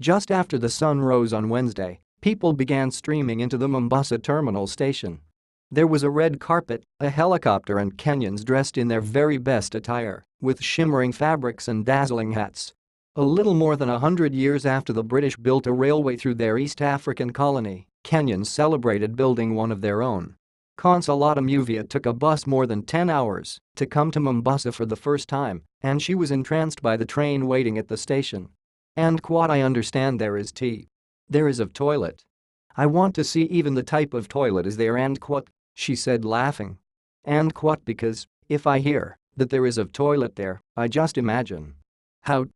Just after the sun rose on Wednesday, people began streaming into the Mombasa terminal station. There was a red carpet, a helicopter and Kenyans dressed in their very best attire, with shimmering fabrics and dazzling hats. A little more than 100 years after the British built a railway through their East African colony, Kenyans celebrated building one of their own. Consolata Muvia took a bus more than 10 hours to come to Mombasa for the first time, and she was entranced by the train waiting at the station. "And what I understand there is tea. There is a toilet. I want to see even the type of toilet is there and what," she said laughing. "And what because, if I hear that there is a toilet there, I just imagine how.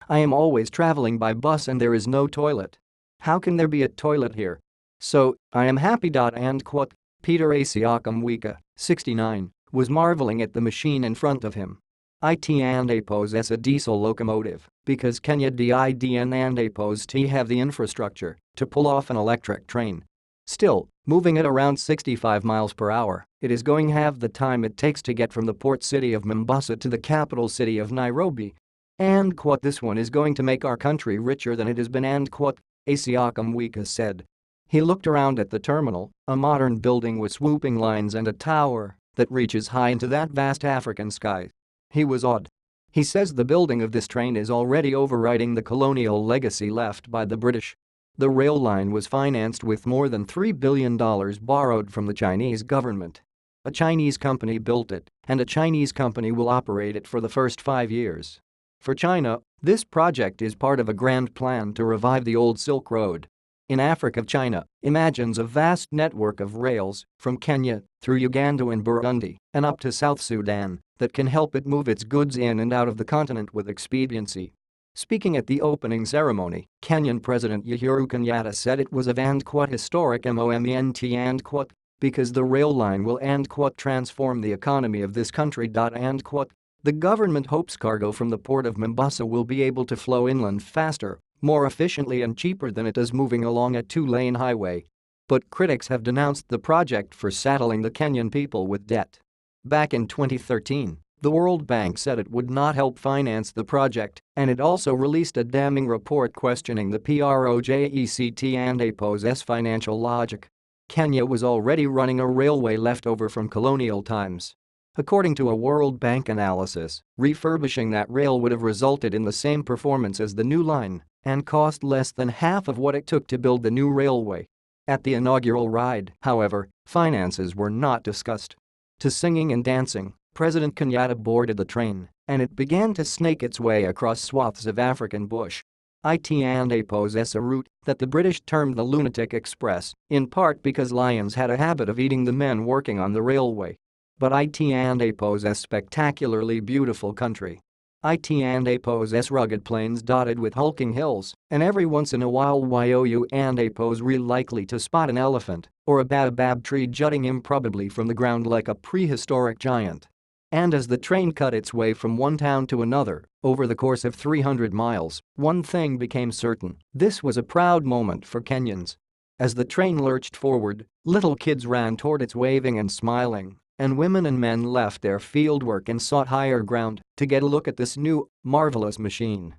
I am always traveling by bus and there is no toilet. How can there be a toilet here? So, I am happy. And what?" Peter Asiakamwika, 69, was marveling at the machine in front of him. It and a diesel locomotive because Kenya didn and have the infrastructure to pull off an electric train. Still, moving at around 65 miles per hour, it is going half the time it takes to get from the port city of Mombasa to the capital city of Nairobi. And what this one is going to make our country richer than it has been and what, Asiakamwika said. He looked around at the terminal, a modern building with swooping lines and a tower that reaches high into that vast African sky. He was awed. He says the building of this train is already overriding the colonial legacy left by the British. The rail line was financed with more than $3 billion borrowed from the Chinese government. A Chinese company built it, and a Chinese company will operate it for the first 5 years. For China, this project is part of a grand plan to revive the old Silk Road. In Africa, China imagines a vast network of rails from Kenya through Uganda and Burundi and up to South Sudan that can help it move its goods in and out of the continent with expediency. Speaking at the opening ceremony, Kenyan President Uhuru Kenyatta said it was of historic moment and because the rail line will transform the economy of this country. The government hopes cargo from the port of Mombasa will be able to flow inland faster, more efficiently and cheaper than it does moving along a 2-lane highway. But critics have denounced the project for saddling the Kenyan people with debt. Back in 2013, the World Bank said it would not help finance the project, and it also released a damning report questioning the project and APO's financial logic. Kenya was already running a railway left over from colonial times. According to a World Bank analysis, refurbishing that rail would have resulted in the same performance as the new line and cost less than half of what it took to build the new railway. At the inaugural ride, however, finances were not discussed. To singing and dancing, President Kenyatta boarded the train, and it began to snake its way across swaths of African bush. It and APO's a route that the British termed the Lunatic Express, in part because lions had a habit of eating the men working on the railway. But it and APO's spectacularly beautiful country. It and APO's rugged plains dotted with hulking hills, and every once in a while you and APO's real likely to spot an elephant or a baobab tree jutting improbably from the ground like a prehistoric giant. And as the train cut its way from one town to another, over the course of 300 miles, one thing became certain: this was a proud moment for Kenyans. As the train lurched forward, little kids ran toward it waving and smiling, and women and men left their fieldwork and sought higher ground to get a look at this new, marvelous machine.